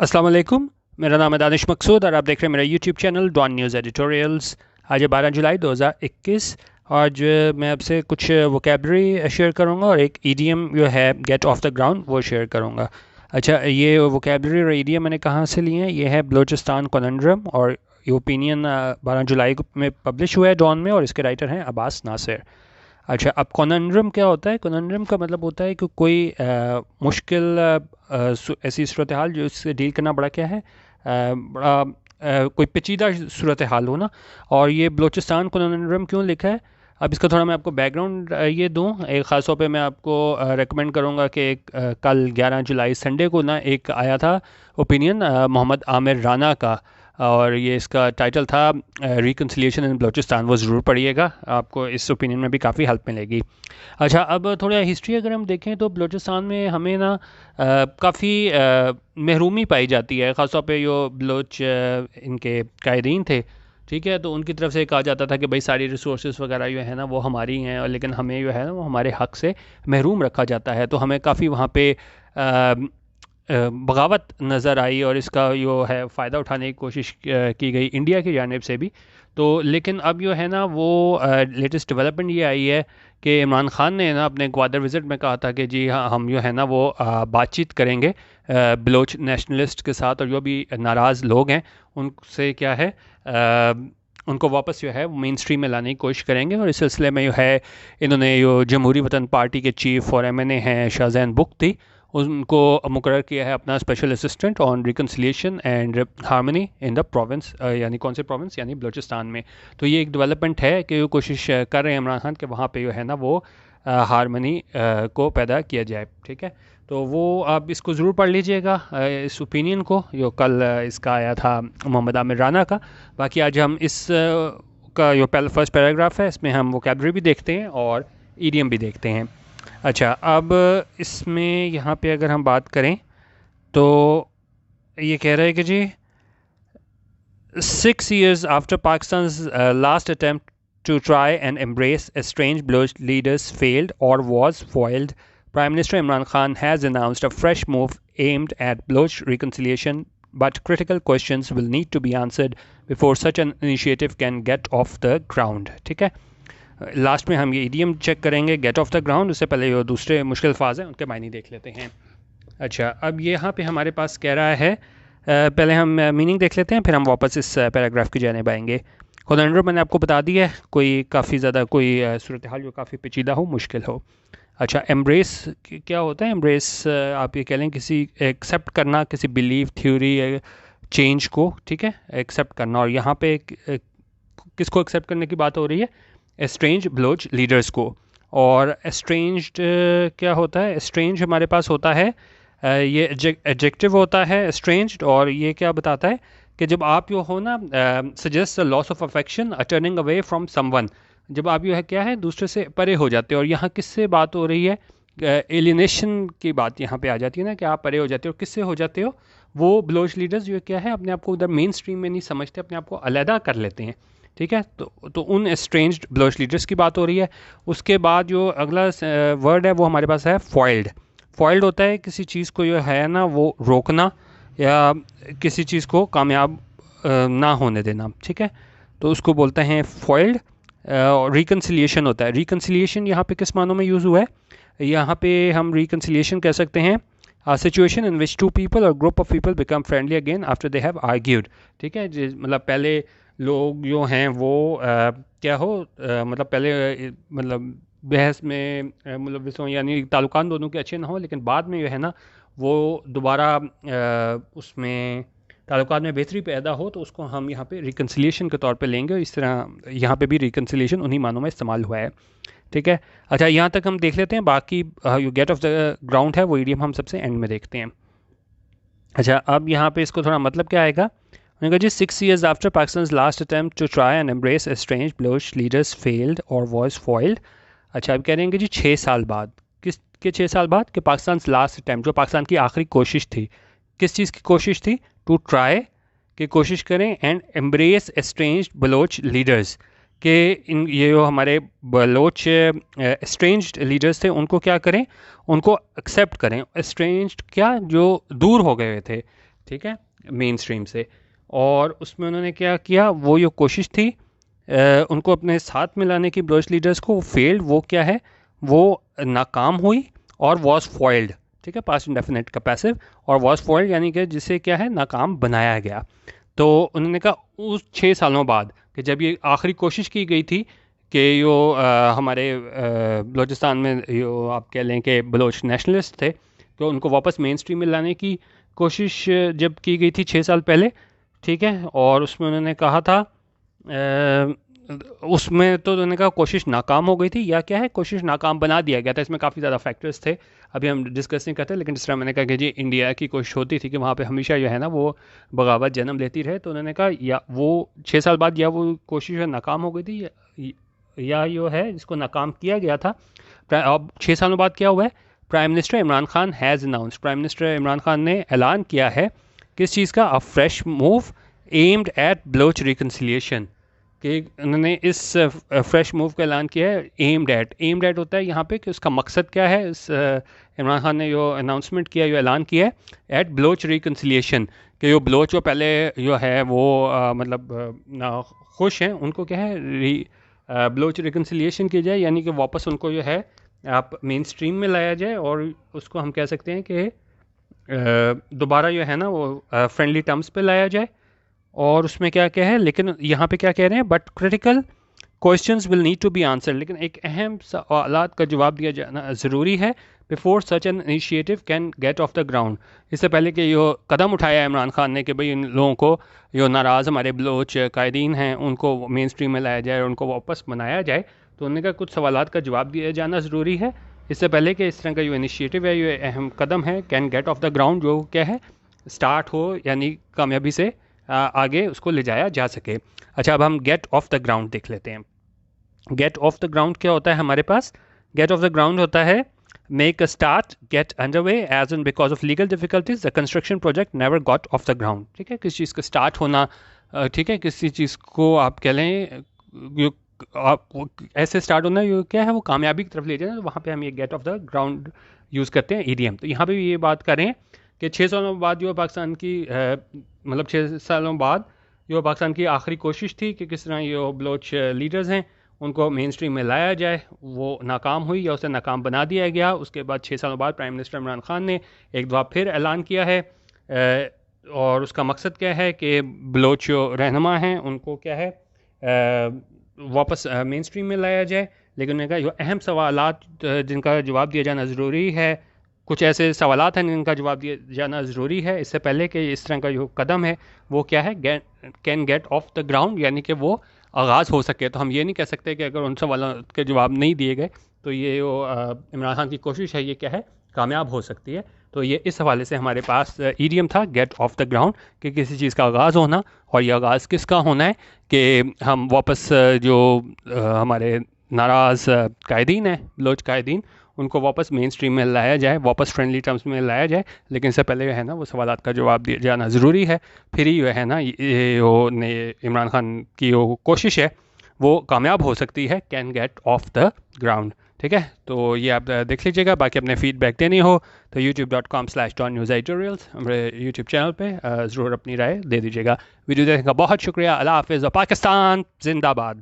अस्सलाम वालेकुम। मेरा नाम है दानिश मकसूद और आप देख रहे हैं मेरा YouTube channel Dawn news editorials. आज है 12 जुलाई 2021। आज मैं आपसे कुछ वोकेबलरी शेयर करूंगा और एक ईडीएम जो है गेट ऑफ द ग्राउंड वो शेयर करूंगा। अच्छा, ये वोकेबलरी और ईडीएम मैंने कहाँ से लिए हैं? ये है बलूचिस्तान कॉनंड्रम और ये ओपिनियन 12 जुलाई में पब्लिश हुआ है डॉन में और इसके राइटर हैं अब्बास नासिर। अच्छा, अब कॉनंड्रम क्या होता है? कॉनंड्रम का मतलब होता है कि कोई मुश्किल ऐसी सूरत हाल जो इससे डील करना बड़ा क्या है, बड़ा कोई पेचीदा सूरत हाल हो ना। और ये बलूचिस्तान कॉनंड्रम क्यों लिखा है, अब इसका थोड़ा मैं आपको बैकग्राउंड ये दूँ। एक ख़ास तौर पे मैं आपको रेकमेंड करूँगा कि कल 11 जुलाई संडे को ना एक आया था ओपिनियन मोहम्मद आमिर राना का, और ये इसका टाइटल था रिकन्सिलिएशन इन बलूचिस्तान। वो ज़रूर पढ़िएगा, आपको इस ओपिनियन में भी काफ़ी हेल्प मिलेगी। अच्छा, अब थोड़ा हिस्ट्री अगर हम देखें तो बलूचिस्तान में हमें ना काफ़ी महरूमी पाई जाती है। ख़ासतौर पे जो बलोच इनके कायदीन थे, ठीक है, तो उनकी तरफ से कहा जाता था कि भाई सारी रिसोर्सेज वगैरह जो है ना वो हमारी हैं, और लेकिन हमें जो है ना वो हमारे हक़ से महरूम रखा जाता है। तो हमें काफ़ी वहाँ पे बगावत नज़र आई और इसका जो है फ़ायदा उठाने की कोशिश की गई इंडिया की जानिब से भी। तो लेकिन अब जो है ना वो लेटेस्ट डेवलपमेंट ये आई है कि इमरान खान ने ना अपने ग्वादर विज़िट में कहा था कि जी हाँ, हम जो है ना वो बातचीत करेंगे बलोच नेशनलिस्ट के साथ, और जो भी नाराज़ लोग हैं उनसे क्या है उनको वापस जो है मेन स्ट्रीम में लाने की कोशिश करेंगे। और इस सिलसिले में जो है इन्होंने जो जमहूरी वतन पार्टी के चीफ और एमएनए हैं शाहजैन बुख्ती, उनको मुकर्रर किया है अपना special assistant on reconciliation and harmony in the province, यानी कौन से प्रोविंस, यानी बलूचिस्तान में। तो ये एक डेवलपमेंट है कि वो कोशिश कर रहे हैं इमरान खान कि वहाँ पे जो है ना वो हारमनी को पैदा किया जाए। ठीक है, तो वो आप इसको ज़रूर पढ़ लीजिएगा, इस ओपिनियन को जो कल इसका आया था मोहम्मद आमिर राना का। बाकी आज हम इस का जो फर्स्ट पैराग्राफ है इसमें हम वोकैबलरी भी देखते हैं और ईडियम भी देखते हैं। अच्छा, अब इसमें यहाँ पे अगर हम बात करें तो ये कह रहा है कि जी 6 years after Pakistan's last attempt to try and embrace estranged Baloch leaders failed or was foiled, Prime Minister Imran Khan has announced a fresh move aimed at Baloch reconciliation, but critical questions will need to be answered before such an initiative can get off the ground. ठीक है, last में हम ये EDM check करेंगे gate of the ground, उससे पहले जो दूसरे मुश्किल फाज हैं उनके मायने देख लेते हैं। अच्छा, अब यहाँ पे हमारे पास कह रहा है, पहले हम मीनिंग देख लेते हैं फिर हम वापस इस पैराग्राफ की जानिब आएंगे। कॉनंड्रम मैंने आपको बता दिया है, कोई काफ़ी ज़्यादा कोई सूरत हाल जो काफ़ी पेचीदा हो, मुश्किल हो। अच्छा, एम्ब्रेस क्या होता है? एम्ब्रेस आप ये कह लें किसी एक्सेप्ट करना, किसी बिलीफ थ्योरी चेंज को, ठीक है, एक्सेप्ट करना। और यहाँ पे किसको एक्सेप्ट करने की बात हो रही है? एस्ट्रेंज बलोच लीडर्स को। और एस्ट्रेंज्ड क्या होता है? एस्ट्रेंज हमारे पास होता है ये एडजेक्टिव होता है एस्ट्रेंज्ड, और ये क्या बताता है कि जब आप जो हो ना suggest loss of affection, turning away from someone, जब आप जो है क्या है दूसरे से परे हो जाते हो। और यहाँ किससे बात हो रही है? एलिनेशन की बात यहाँ पे आ जाती है ना, कि आप परे हो जाते हो। किससे हो जाते हो? वो बलोच लीडर्स जो क्या है अपने आप को उधर मेन स्ट्रीम में नहीं समझते, अपने आप को अलहदा कर लेते हैं। ठीक है, तो उन एस्ट्रेंज्ड बलोच लीडर्स की बात हो रही है। उसके बाद जो अगला वर्ड है वो हमारे पास है फॉइल्ड। फॉइल्ड होता है किसी चीज़ को जो है ना वो रोकना या किसी चीज़ को कामयाब ना होने देना। ठीक है, तो उसको बोलते हैं फॉइल्ड। रिकन्सिलिएशन होता है। रिकन्सिलिएशन यहाँ पे किस मानों में यूज़ हुआ है? यहाँ पे हम रिकन्सिलिएशन कह सकते हैं situation in which two people or group of people become friendly again after they have argued. ठीक है, मतलब पहले लोग जो हैं वो क्या हो मतलब पहले मतलब बहस में मुलविस हों, यानी ताल्लुकात दोनों के अच्छे ना हो, लेकिन बाद में जो है ना वो दोबारा उसमें ताल्लुकात में बेहतरी पैदा हो, तो उसको हम यहाँ पे रिकन्सिलिएशन के तौर पे लेंगे। इस तरह यहाँ पे भी रिकन्सिलिएशन उन्हीं मानों में इस्तेमाल हुआ है। ठीक है, अच्छा यहाँ तक हम देख लेते हैं। बाकी जो गेट ऑफ द ग्राउंड है वो ईडियम हम सबसे एंड में देखते हैं। अच्छा, अब यहाँ पे इसको थोड़ा मतलब क्या आएगा? मैंने कहा जी 6 years after Pakistan's last attempt to try and embrace estranged Baloch leaders failed or was foiled। अच्छा, अब कह रहे हैं कि जी 6 साल बाद, किस के 6 साल बाद? कि पाकिस्तान लास्ट अटैम्प्ट, जो पाकिस्तान की आखिरी कोशिश थी, किस चीज़ की कोशिश थी? टू ट्राई, कि कोशिश करें, and embrace estranged Baloch leaders, कि इन ये जो हमारे बलोच एस्ट्रेंज्ड लीडर्स थे उनको क्या करें? उनको एक्सेप्ट करें। एस्ट्रेंज्ड क्या? जो दूर हो गए थे। ٹھیک ہے, مین اسٹریم سے. اور اس میں انہوں نے کیا کیا, وہ جو کوشش تھی ان کو اپنے ساتھ ملانے کی بلوچ لیڈرز کو, فیلڈ, وہ کیا ہے, وہ ناکام ہوئی اور واز فوائلڈ. ٹھیک ہے, پاسٹ انڈیفینٹ کا پیسو, اور واز فوائلڈ یعنی کہ جسے کیا ہے, ناکام بنایا گیا. تو انہوں نے کہا اس 6 سالوں بعد کہ جب یہ آخری کوشش کی گئی تھی کہ ہمارے بلوچستان میں آپ کہہ لیں کہ بلوچ نیشنلسٹ تھے, تو ان کو واپس مین اسٹریم میں لانے کی کوشش جب کی گئی تھی 6 سال پہلے, ٹھیک ہے, اور اس میں انہوں نے کہا تھا اس میں تو انہوں نے کہا کوشش ناکام ہو گئی تھی, یا کیا ہے, کوشش ناکام بنا دیا گیا تھا. اس میں کافی زیادہ فیکٹرز تھے, ابھی ہم ڈسکس نہیں کرتے, لیکن جس طرح میں نے کہا کہ جی انڈیا کی کوشش ہوتی تھی کہ وہاں پہ ہمیشہ جو ہے نا وہ بغاوت جنم لیتی رہے, تو انہوں نے کہا یا وہ 6 سال بعد یا وہ کوشش ناکام ہو گئی تھی, یا جو ہے جس کو ناکام کیا گیا تھا. اب 6 سالوں بعد کیا ہوا ہے, prime minister Imran Khan has announced, prime minister Imran Khan نے اعلان کیا ہے کس چیز کا, a fresh move aimed at Baloch reconciliation, کہ انہوں نے اس فریش موو کا اعلان کیا ہے. ایمڈ ایٹ ہوتا ہے یہاں پہ کہ اس کا مقصد کیا ہے, اس عمران خان نے جو اناؤنسمنٹ کیا, جو اعلان کیا ہے, ایٹ بلوچ ریکنسیلیشن, کہ جو بلوچ جو پہلے جو ہے وہ مطلب خوش ہیں, ان کو کیا ہے بلوچ ریکنسیلیشن کی جائے, یعنی کہ واپس ان کو جو ہے آپ مین اسٹریم میں لایا جائے, اور اس کو ہم کہہ سکتے ہیں کہ دوبارہ جو ہے نا وہ فرینڈلی ٹرمز پہ لایا جائے. اور اس میں کیا ہے, لیکن یہاں پہ کیا کہہ رہے ہیں, but critical questions will need to be answer, لیکن ایک اہم سوالات کا جواب دیا جانا ضروری ہے before such an initiative can get off the ground. اس سے پہلے کہ یہ قدم اٹھایا عمران خان نے کہ بھئی ان لوگوں کو جو ناراض ہمارے بلوچ قائدین ہیں ان کو مین اسٹریم میں لایا جائے اور ان کو واپس منایا جائے, تو انہوں نے کہا کچھ سوالات کا جواب دیا جانا ضروری ہے اس سے پہلے کہ اس طرح کا جو انیشیٹو ہے, یہ اہم قدم ہے, can get off the ground, جو کیا ہے اسٹارٹ ہو, یعنی کامیابی سے آگے اس کو لے جایا جا سکے. اچھا, اب ہم گیٹ آف دا گراؤنڈ دیکھ لیتے ہیں. گیٹ آف دا گراؤنڈ کیا ہوتا ہے ہمارے پاس, گیٹ آف دا گراؤنڈ ہوتا ہے make a start, get under way, as in because of legal difficulties the construction project never got off the ground. ٹھیک ہے, کسی چیز کا اسٹارٹ ہونا, ٹھیک ہے, کسی چیز کو آپ کہہ لیں آپ ایسے اسٹارٹ ہونا جو کیا ہے وہ کامیابی کی طرف لے جانا, تو وہاں پہ ہم یہ get off the ground use کرتے ہیں, ایڈیم. تو یہاں پہ بھی یہ بات کریں کہ 6 سالوں بعد جو پاکستان کی مطلب 6 سالوں بعد جو پاکستان کی آخری کوشش تھی کہ کس طرح یہ بلوچ لیڈرز ہیں ان کو مین اسٹریم میں لایا جائے, وہ ناکام ہوئی یا اسے ناکام بنا دیا گیا. اس کے بعد 6 سالوں بعد پرائم منسٹر عمران خان نے ایک دفعہ پھر اعلان کیا ہے, اور اس کا مقصد کیا ہے کہ بلوچ جو رہنما ہیں ان کو کیا ہے واپس مین اسٹریم میں لایا جائے. لیکن انہوں نے کہا جو اہم سوالات جن کا جواب دیا جانا ضروری ہے, کچھ ایسے سوالات ہیں جن کا جواب دیا جانا ضروری ہے اس سے پہلے کہ اس طرح کا جو قدم ہے وہ کیا ہے, can get off the ground, یعنی کہ وہ آغاز ہو سکے. تو ہم یہ نہیں کہہ سکتے کہ اگر ان سوالات کے جواب نہیں دیے گئے تو یہ جو عمران خان کی کوشش ہے یہ کیا ہے, کامیاب ہو سکتی ہے. تو یہ اس حوالے سے ہمارے پاس ایڈیم تھا گیٹ آف دا گراؤنڈ, کہ کسی چیز کا آغاز ہونا, اور یہ آغاز کس کا ہونا ہے کہ ہم واپس جو ہمارے ناراض قائدین ہیں, بلوچ قائدین, ان کو واپس مین اسٹریم میں لایا جائے, واپس فرینڈلی ٹرمز میں لایا جائے. لیکن اس سے پہلے جو ہے نا وہ سوالات کا جواب دیا جانا ضروری ہے, پھر ہی جو ہے نا یہ عمران خان کی جو کوشش ہے وہ کامیاب ہو سکتی ہے, can get off the ground. ٹھیک ہے, تو یہ آپ دیکھ لیجیے گا. باقی اپنے فیڈ بیک دینی ہو تو youtube.com/donnews editorials ہمارے یوٹیوب چینل پہ ضرور اپنی رائے دے دیجیے گا. ویڈیو دیکھنے کا بہت شکریہ. اللہ حافظ. پاکستان زندہ باد.